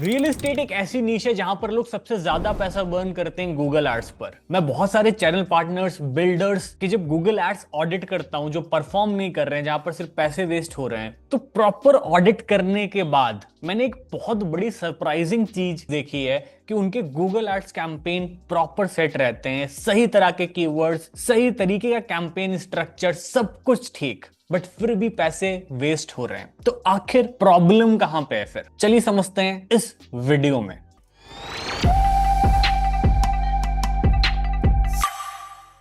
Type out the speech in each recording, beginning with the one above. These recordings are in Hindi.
रियल एस्टेट एक ऐसी नीश है जहां पर लोग सबसे ज्यादा पैसा बर्न करते हैं गूगल एड्स पर। मैं बहुत सारे चैनल पार्टनर्स बिल्डर्स की जब गूगल एड्स ऑडिट करता हूं जो परफॉर्म नहीं कर रहे हैं, जहां पर सिर्फ पैसे वेस्ट हो रहे हैं, तो प्रॉपर ऑडिट करने के बाद मैंने एक बहुत बड़ी सरप्राइजिंग चीज देखी है कि उनके Google ads campaign proper set रहते हैं, सही तरह के कीवर्ड्स, सही तरीके का कैंपेन स्ट्रक्चर, सब कुछ ठीक, बट फिर भी पैसे वेस्ट हो रहे हैं। तो आखिर प्रॉब्लम कहां पे है? फिर चलिए समझते हैं इस वीडियो में।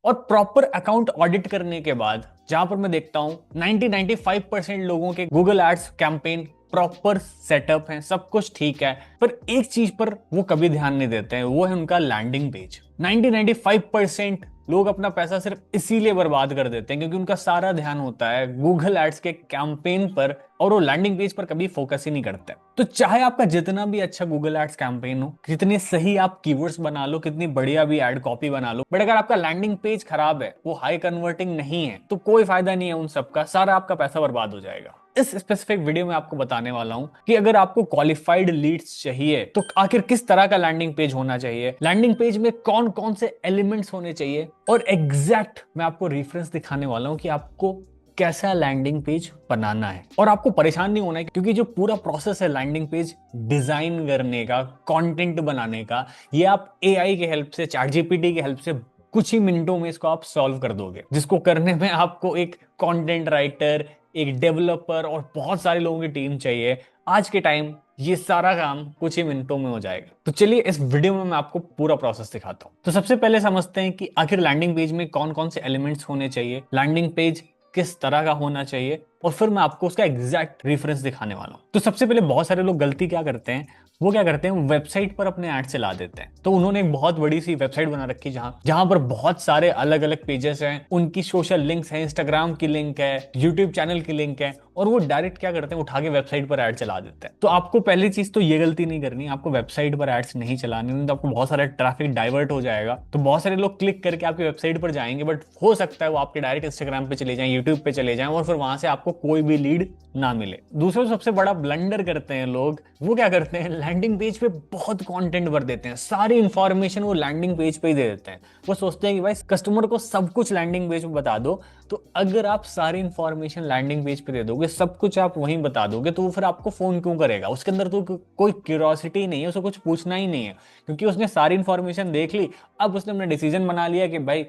और प्रॉपर अकाउंट ऑडिट करने के बाद जहां पर मैं देखता हूं 90-95% लोगों के Google ads campaign proper setup है, सब कुछ ठीक है, पर एक चीज पर वो कभी ध्यान नहीं देते हैं, वो है उनका लैंडिंग पेज। 90-95% लोग अपना पैसा सिर्फ इसीलिए बर्बाद कर देते हैं क्योंकि उनका सारा ध्यान होता है गूगल एड्स के कैंपेन पर और वो लैंडिंग पेज पर कभी फोकस ही नहीं करते। तो चाहे आपका जितना भी अच्छा गूगल एड्स कैंपेन हो, कितने सही आप कीवर्ड्स बना लो, कितनी बढ़िया भी एड कॉपी बना लो, बट अगर आपका लैंडिंग पेज खराब है, वो हाई कन्वर्टिंग नहीं है, तो कोई फायदा नहीं है उन सबका, सारा आपका पैसा बर्बाद हो जाएगा। इस स्पेसिफिक वीडियो में आपको बताने वाला हूं कि अगर आपको क्वालिफाइड लीड्स चाहिए तो आखिर किस तरह का लैंडिंग पेज होना चाहिए, लैंडिंग पेज में कौन कौन से एलिमेंट्स होने चाहिए, और एग्जैक्ट मैं आपको रेफरेंस दिखाने वाला हूं कि आपको कैसा लैंडिंग पेज बनाना है। और आपको परेशान नहीं होना है क्योंकि जो पूरा प्रोसेस है लैंडिंग पेज डिजाइन करने का, कंटेंट बनाने का, ये आप एआई के हेल्प से, चैट जीपीटी की हेल्प से कुछ ही मिनटों में इसको आप सॉल्व कर दोगे, जिसको करने में आपको एक कंटेंट राइटर, एक डेवलपर और बहुत सारे लोगों की टीम चाहिए। आज के टाइम ये सारा काम कुछ ही मिनटों में हो जाएगा। तो चलिए इस वीडियो में मैं आपको पूरा प्रोसेस दिखाता हूं। तो सबसे पहले समझते हैं कि आखिर लैंडिंग पेज में कौन कौन से एलिमेंट्स होने चाहिए, लैंडिंग पेज किस तरह का होना चाहिए, और फिर मैं आपको उसका एग्जैक्ट रेफरेंस दिखाने वाला हूं। तो सबसे पहले बहुत सारे लोग गलती क्या करते हैं, वो क्या करते हैं, वेबसाइट पर अपने ऐड चला देते हैं। तो उन्होंने एक बहुत बड़ी सी वेबसाइट बना रखी है जहां जहां पर बहुत सारे अलग अलग पेजेस हैं, उनकी सोशल लिंक्स हैं, इंस्टाग्राम की लिंक है, यूट्यूब चैनल की लिंक है, और वो डायरेक्ट क्या करते हैं, उठा के वेबसाइट पर ऐड चला देते हैं। तो आपको पहली चीज तो ये गलती नहीं करनी, आपको वेबसाइट पर एड्स नहीं चलानी, नहीं तो आपको बहुत सारा ट्रैफिक डाइवर्ट हो जाएगा। तो बहुत सारे लोग क्लिक करके आपकी वेबसाइट पर जाएंगे, बट हो सकता है वो आपके डायरेक्ट इंस्टाग्राम पे चले जाएं, यूट्यूब पे चले जाएं, और फिर वहां से आपको कोई भी लीड ना मिले। दूसरा सबसे बड़ा ब्लंडर करते हैं लोग, वो क्या करते हैं, लैंडिंग पेज पे बहुत कंटेंट भर देते हैं, सारी इंफॉर्मेशन वो लैंडिंग पेज पे ही दे देते हैं। वो सोचते हैं कि भाई कस्टमर को सब कुछ लैंडिंग पेज पे बता दो। तो अगर आप सारी इंफॉर्मेशन लैंडिंग पेज पे दे दोगे, सब कुछ आप वहीं बता दोगे, तो वो फिर आपको फोन क्यों करेगा? उसके अंदर तो कोई क्यूरियोसिटी नहीं है, उसको कुछ पूछना ही नहीं है, क्योंकि उसने सारी इंफॉर्मेशन देख ली। अब उसने अपना डिसीजन बना लिया कि भाई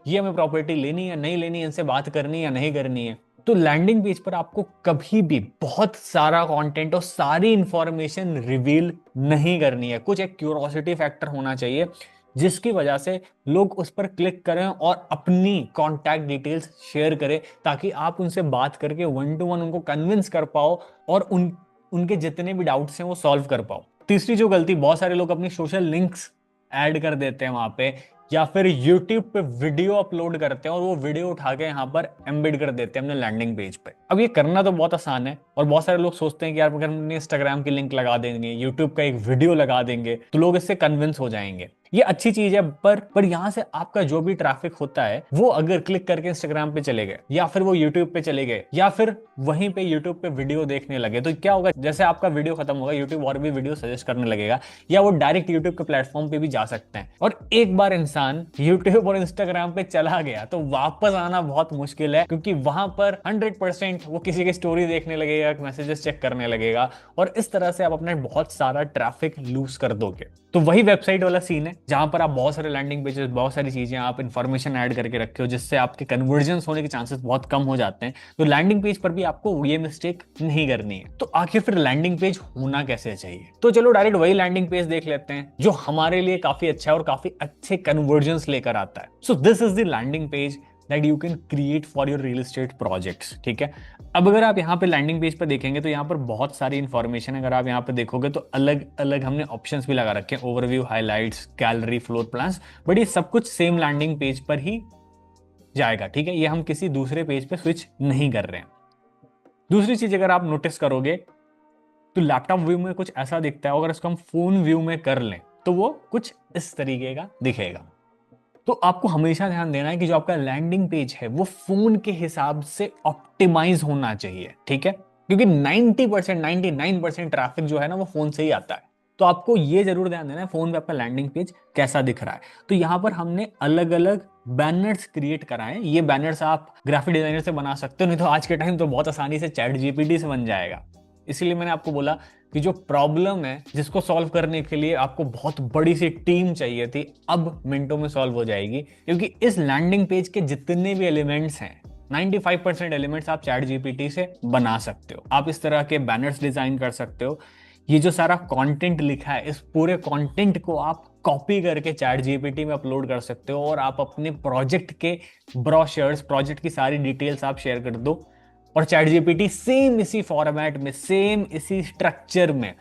ये हमें प्रॉपर्टी लेनी है, नहीं लेनी है, इनसे बात करनी है या नहीं करनी है। तो लैंडिंग पेज पर आपको कभी भी बहुत सारा कंटेंट और सारी इंफॉर्मेशन रिवील नहीं करनी है। कुछ एक क्यूरियोसिटी फैक्टर होना चाहिए जिसकी वजह से लोग उस पर क्लिक करें और अपनी कॉन्टैक्ट डिटेल्स शेयर करें, ताकि आप उनसे बात करके 1-to-1 उनको कन्विंस कर पाओ और उनके जितने भी डाउट्स हैं वो सॉल्व कर पाओ। तीसरी जो गलती, बहुत सारे लोग अपनी सोशल लिंक्स ऐड कर देते हैं वहां पे, या फिर YouTube पे वीडियो अपलोड करते हैं और वो वीडियो उठा के यहाँ पर एम्बेड कर देते हैं अपने लैंडिंग पेज पे। अब ये करना तो बहुत आसान है, और बहुत सारे लोग सोचते हैं कि यार अगर हम इंस्टाग्राम की लिंक लगा देंगे, यूट्यूब का एक वीडियो लगा देंगे, तो लोग इससे कन्विंस हो जाएंगे। ये अच्छी चीज है, पर यहाँ से आपका जो भी ट्रैफिक होता है वो अगर क्लिक करके इंस्टाग्राम पे चले गए, या फिर वो यूट्यूब पे चले गए, या फिर वहीं पे यूट्यूब पे वीडियो देखने लगे, तो क्या होगा, जैसे आपका वीडियो खत्म होगा यूट्यूब और भी वीडियो सजेस्ट करने लगेगा, या वो डायरेक्ट यूट्यूब के प्लेटफॉर्म पे भी जा सकते हैं। और एक बार इंसान यूट्यूब और इंस्टाग्राम पे चला गया तो वापस आना बहुत मुश्किल है, क्योंकि वहां पर 100% वो किसी की स्टोरी देखने लगेगा, मैसेजेस चेक करने लगेगा, और इस तरह से आप अपने बहुत सारा ट्रैफिक लूज कर दोगे। तो वही वेबसाइट वाला सीन है जहां पर आप बहुत सारे लैंडिंग पेजेस, बहुत सारी चीजें आप इंफॉर्मेशन ऐड करके रखे हो, जिससे आपके कन्वर्जन्स होने के चांसेस बहुत कम हो जाते हैं। तो लैंडिंग पेज पर भी आपको ये मिस्टेक नहीं करनी है। तो आखिर फिर लैंडिंग पेज होना कैसे चाहिए? तो चलो डायरेक्ट वही लैंडिंग पेज देख लेते हैं जो हमारे लिए काफी अच्छा है और काफी अच्छे कन्वर्जन्स लेकर आता है। So this is the landing page that you can create for your real estate projects. ठीक है, अब अगर आप यहाँ पे लैंडिंग पेज पे देखेंगे तो यहाँ पर बहुत सारी इंफॉर्मेशन, अगर आप यहाँ पे देखोगे तो अलग अलग हमने ऑप्शंस भी लगा रखे हैं, overview, highlights, gallery, floor plans, but ये सब कुछ सेम लैंडिंग पेज पर ही जाएगा। ठीक है, ये हम किसी दूसरे पेज पे स्विच नहीं कर रहे हैं। दूसरी चीज अगर आप नोटिस करोगे तो लैपटॉप व्यू में कुछ ऐसा दिखता है, अगर इसको हम फोन व्यू में कर लें तो वो कुछ इस तरीके का दिखेगा। तो आपको हमेशा ध्यान देना है कि जो आपका लैंडिंग पेज है वो फोन के हिसाब से ऑप्टिमाइज होना चाहिए। ठीक है, क्योंकि 90%, 99% ट्रैफिक जो है ना वो फोन से ही आता है। तो आपको ये जरूर ध्यान देना है फोन पे आपका लैंडिंग पेज कैसा दिख रहा है। तो यहाँ पर हमने अलग अलग बैनर्स क्रिएट कराए। ये बैनर्स आप ग्राफिक डिजाइनर से बना सकते हो, नहीं तो आज के टाइम तो बहुत आसानी से चैट जीपीटी से बन जाएगा। इसीलिए मैंने आपको बोला कि जो प्रॉब्लम है जिसको सॉल्व करने के लिए आपको बहुत बड़ी सी टीम चाहिए थी, अब मिनटों में सॉल्व हो जाएगी। क्योंकि इस लैंडिंग पेज के जितने भी एलिमेंट्स हैं 95% एलिमेंट्स आप चैट जीपीटी से बना सकते हो। आप इस तरह के बैनर्स डिजाइन कर सकते हो। ये जो सारा कंटेंट लिखा है, इस पूरे कंटेंट को आप कॉपी करके चैट जीपीटी में अपलोड कर सकते हो और आप अपने प्रोजेक्ट के ब्रोशर्स, प्रोजेक्ट की सारी डिटेल्स आप शेयर कर दो और चैट जीपीटी सेम इसी फॉर्मेट में, सेम इसी स्ट्रक्चर में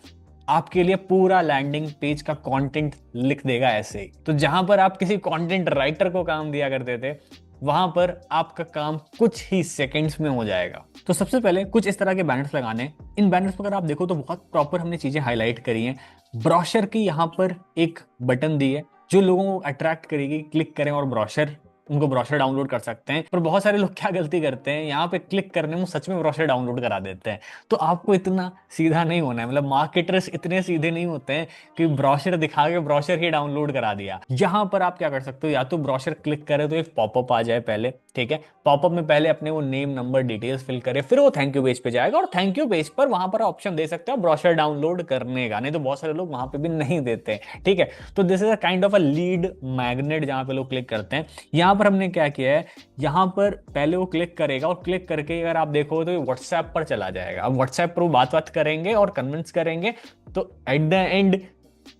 आपके लिए पूरा लैंडिंग पेज का कंटेंट लिख देगा ऐसे ही। तो जहां पर आप किसी कंटेंट राइटर को काम दिया करते थे, वहां पर आपका काम कुछ ही सेकंड्स में हो जाएगा। तो सबसे पहले कुछ इस तरह के बैनर्स लगाने। इन बैनर्स पर अगर आप देखो तो बहुत प्रॉपर हमने चीजें हाईलाइट करी हैं। ब्रोशर की यहाँ पर एक बटन दी है जो लोगों को अट्रैक्ट करेगी, क्लिक करें और ब्रोशर, उनको ब्रोशर डाउनलोड कर सकते हैं। पर बहुत सारे लोग क्या गलती करते हैं, यहाँ पे क्लिक करने में सच में ब्रोशर डाउनलोड करा देते हैं। तो आपको इतना सीधा नहीं होना है, मतलब मार्केटर्स इतने सीधे नहीं होते हैं कि ब्रोशर दिखा के ब्रोशर ही डाउनलोड करा दिया। यहाँ पर आप क्या कर सकते हो, या तो ब्रोशर क्लिक करें तो एक पॉपअप आ जाए पहले, ठीक है। पॉपअप में पहले अपने वो नेम, नंबर, डिटेल्स फिल करे, फिर वो थैंक यू पेज पे जाएगा और थैंक यू पेज पर वहां पर ऑप्शन दे सकते हो ब्रोशर डाउनलोड करने का। नहीं तो बहुत सारे लोग वहां पे भी नहीं देते, ठीक है। तो this is a kind of a lead magnet जहां पे लोग क्लिक करते हैं। यहाँ पर हमने क्या किया है, यहाँ पर पहले वो क्लिक करेगा और क्लिक करके अगर आप देखो तो व्हाट्सएप पर चला जाएगा। अब व्हाट्सएप पर वो बात करेंगे और कन्विंस करेंगे, तो एट द एंड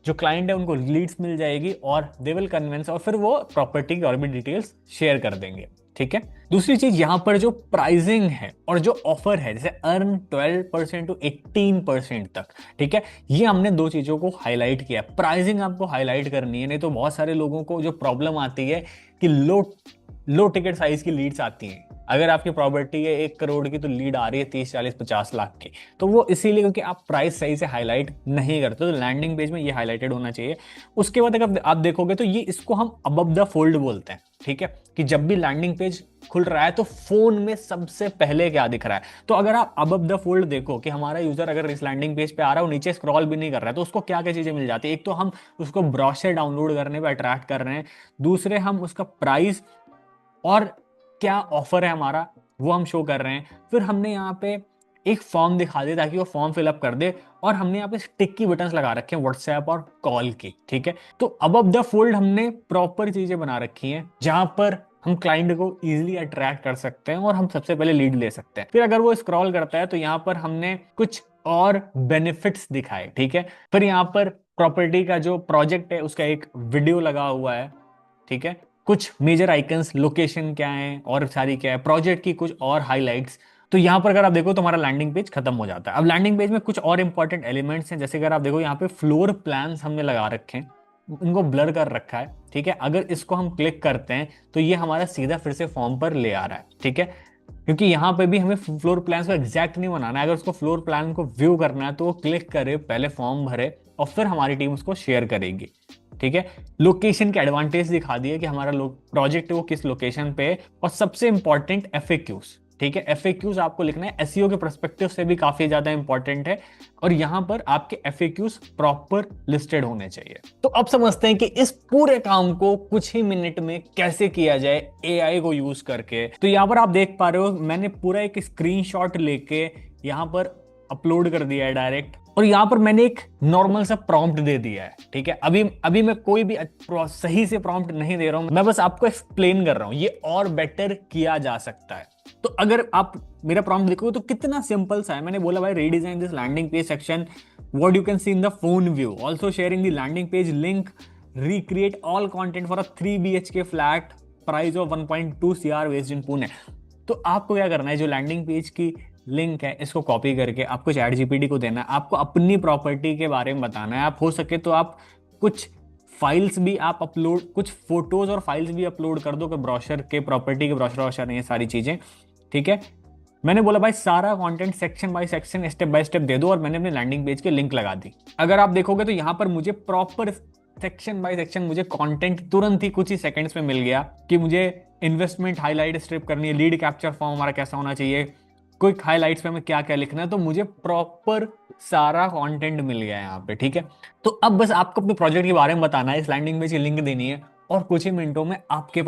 जो क्लाइंट है उनको लीड्स मिल जाएगी और दे विल कन्विंस, और फिर वो प्रॉपर्टी की और भी डिटेल्स शेयर कर देंगे, ठीक है। दूसरी चीज, यहाँ पर जो प्राइसिंग है और जो ऑफर है, जैसे अर्न 12% टू 18% तक, ठीक है, ये हमने दो चीजों को हाईलाइट किया। प्राइसिंग आपको हाईलाइट करनी है, नहीं तो बहुत सारे लोगों को जो प्रॉब्लम आती है कि लो टिकट साइज की लीड्स आती हैं। अगर आपकी प्रॉपर्टी है 1 करोड़ की तो लीड आ रही है 30, 40, 50 लाख की, तो वो इसीलिए क्योंकि आप प्राइस सही से हाईलाइट नहीं करते। तो लैंडिंग पेज में ये हाईलाइटेड होना चाहिए। उसके बाद अगर आप देखोगे तो ये, इसको हम अबव द फोल्ड बोलते हैं, ठीक है, कि जब भी लैंडिंग पेज खुल रहा है तो फोन में सबसे पहले क्या दिख रहा है। तो अगर आप अबव द फोल्ड देखो कि हमारा यूजर अगर इस लैंडिंग पेज पे आ रहा है और नीचे स्क्रॉल भी नहीं कर रहा है, तो उसको क्या क्या चीजें मिल जाती है। एक तो हम उसको ब्रोशर डाउनलोड करने पे अट्रैक्ट कर रहे हैं, दूसरे हम उसका प्राइस और क्या ऑफर है हमारा वो हम शो कर रहे हैं। फिर हमने यहाँ पे एक फॉर्म दिखा दिया ताकि वो फॉर्म फिलअप कर दे, और हमने यहाँ पे टिक की बटन्स लगा रखे हैं व्हाट्सएप और कॉल की, ठीक है। तो अबव द फोल्ड हमने प्रॉपर चीजें बना रखी हैं जहां पर हम क्लाइंट को इजीली अट्रैक्ट कर सकते हैं और हम सबसे पहले लीड ले सकते हैं। फिर अगर वो स्क्रॉल करता है तो यहाँ पर हमने कुछ और बेनिफिट्स दिखाए, ठीक है। फिर यहाँ पर प्रॉपर्टी का जो प्रोजेक्ट है उसका एक वीडियो लगा हुआ है, ठीक है। कुछ मेजर आइकन्स, लोकेशन क्या है और सारी क्या है, प्रोजेक्ट की कुछ और हाइलाइट्स। तो यहाँ पर अगर आप देखो तो हमारा लैंडिंग पेज खत्म हो जाता है। अब लैंडिंग पेज में कुछ और इंपॉर्टेंट एलिमेंट्स हैं, जैसे अगर आप देखो यहाँ पे फ्लोर प्लान्स हमने लगा रखे हैं, उनको ब्लर कर रखा है, ठीक है। अगर इसको हम क्लिक करते हैं तो ये हमारा सीधा फिर से फॉर्म पर ले आ रहा है, ठीक है, क्योंकि यहाँ पे भी हमें फ्लोर प्लान को एग्जैक्ट नहीं बनाना है। अगर उसको फ्लोर प्लान को व्यू करना है तो वो क्लिक करे, पहले फॉर्म भरे और फिर हमारी टीम उसको शेयर करेगी, ठीक है। लोकेशन के एडवांटेज दिखा दिए कि हमारा प्रोजेक्ट है वो किस लोकेशन पे है, और सबसे इंपॉर्टेंट एफएक्यूज, ठीक है। एफएक्यूज आपको लिखना है, एसईओ के पर्सपेक्टिव से भी काफी ज्यादा इंपॉर्टेंट है, और यहां पर आपके एफएक्यूज प्रॉपर लिस्टेड होने चाहिए। तो अब समझते हैं कि इस पूरे काम को कुछ ही मिनट में कैसे किया जाए एआई को यूज करके। तो यहां पर आप देख पा रहे हो मैंने पूरा एक स्क्रीनशॉट लेके यहां पर अपलोड कर दिया है डायरेक्ट, और यहां पर मैंने एक नॉर्मल सा प्रॉम्प्ट दे दिया है, ठीक है। अभी मैं कोई भी सही से प्रॉम्प्ट नहीं दे रहा हूं, मैं बस आपको एक्सप्लेन कर रहा हूं ये और बेटर किया जा सकता है। तो अगर आप मेरा प्रॉम्प्ट देखोगे तो कितना सिंपल सा है। मैंने बोला भाई redesign this landing page section, what you can see in the phone view, also sharing the landing page link, recreate all content for a 3 BHK flat, price of 1.2 CR based in Pune. तो आपको क्या करना है, जो लैंडिंग पेज की लिंक है इसको कॉपी करके आपको चैट जीपीटी को देना है। आपको अपनी प्रॉपर्टी के बारे में बताना है। आप हो सके तो आप कुछ फाइल्स भी आप अपलोड, कुछ फोटोज और फाइल्स भी अपलोड कर दो कि ब्रोशर के, प्रॉपर्टी के ब्रोशर वॉशर ये सारी चीजें, ठीक है। मैंने बोला भाई सारा content section by section, step by step दे दो, और मैंने अपने लैंडिंग पेज के लिंक लगा दी। अगर आप देखोगे तो यहाँ पर मुझे प्रॉपर सेक्शन बाय सेक्शन मुझे कंटेंट तुरंत ही कुछ ही सेकंड्स में मिल गया कि मुझे इन्वेस्टमेंट हाईलाइट स्ट्रिप करनी है, लीड कैप्चर फॉर्म हमारा कैसा होना चाहिए, क्विक हाइलाइट्स पे हमें क्या क्या लिखना है। तो मुझे प्रॉपर सारा कंटेंट मिल गया है यहाँ पे, ठीक है। तो अब बस आपको अपने प्रोजेक्ट के बारे में बताना है, इस लैंडिंग पेज की लिंक देनी है, और कुछ ही मिनटों में आपके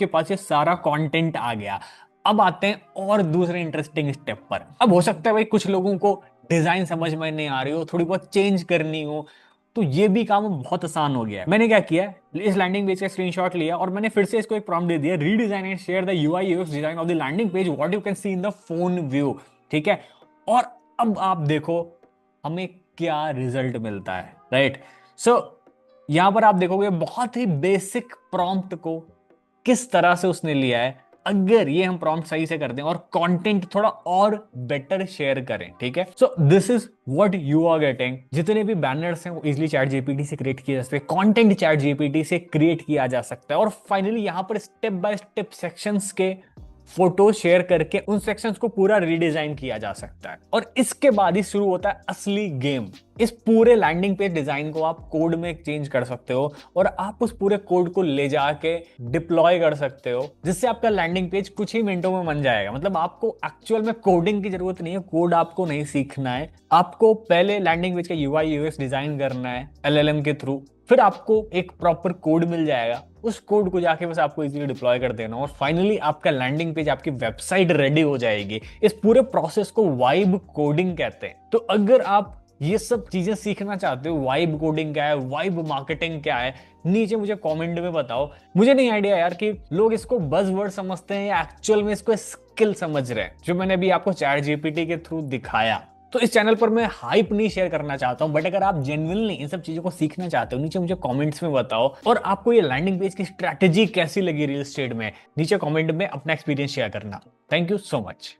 पास ये सारा कंटेंट आ गया। अब आते हैं और दूसरे इंटरेस्टिंग स्टेप पर। अब हो सकता है भाई कुछ लोगों को डिजाइन समझ में नहीं आ रही हो, थोड़ी बहुत चेंज करनी हो, तो ये भी काम बहुत आसान हो गया है। मैंने क्या किया है, इस लैंडिंग पेज का स्क्रीनशॉट लिया और मैंने फिर से इसको एक प्रॉम्प्ट दे दिया, redesign and share the UI UX design of the landing page what you can see in the phone view, ठीक है। और अब आप देखो हमें क्या रिजल्ट मिलता है, राइट। सो यहां पर आप देखोगे बहुत ही बेसिक प्रॉम्प्ट को किस तरह से उसने लिया है। अगर ये हम प्रॉम्प्ट सही से कर दें और कंटेंट थोड़ा और बेटर शेयर करें, ठीक है। So this is what you are getting. जितने भी बैनर्स हैं वो इजीली चैट जीपीटी से क्रिएट किए जा सकते हैं, कंटेंट चैट जीपीटी से क्रिएट किया जा सकता है, और फाइनली यहां पर स्टेप बाय स्टेप सेक्शंस के फोटो शेयर करके उन सेक्शंस को पूरा रीडिजाइन किया जा सकता है। और इसके बाद ही शुरू होता है असली गेम। इस पूरे लैंडिंग पेज डिजाइन को आप कोड में चेंज कर सकते हो और आप उस पूरे कोड को ले जाके डिप्लॉय कर सकते हो, जिससे आपका लैंडिंग पेज कुछ ही मिनटों में बन जाएगा। मतलब आपको एक्चुअल में कोडिंग की जरूरत नहीं है, कोड आपको नहीं सीखना है। आपको पहले लैंडिंग पेज का यूआई यूएक्स डिजाइन करना है एलएलएम के थ्रू, फिर आपको एक प्रॉपर कोड मिल जाएगा, उस कोड को जाके बस आपको इजीली डिप्लॉय कर देना और फाइनली आपका लैंडिंग पेज, आपकी वेबसाइट रेडी हो जाएगी। इस पूरे प्रोसेस को वाइब कोडिंग कहते हैं। तो अगर आप ये सब चीजें सीखना चाहते हो, वाइब कोडिंग क्या है, वाइब मार्केटिंग क्या है, नीचे मुझे कमेंट में बताओ। मुझे नहीं आइडिया यार कि लोग इसको बज़वर्ड समझते हैं या एक्चुअल में इसको स्किल समझ रहे हैं, जो मैंने अभी आपको चैट जीपीटी के थ्रू दिखाया। तो इस चैनल पर मैं हाइप नहीं शेयर करना चाहता हूं, बट अगर आप जेन्युइनली इन सब चीजों को सीखना चाहते हो, नीचे मुझे कमेंट्स में बताओ। और आपको ये लैंडिंग पेज की स्ट्रैटेजी कैसी लगी रियल एस्टेट में, नीचे कमेंट में अपना एक्सपीरियंस शेयर करना। Thank you so much.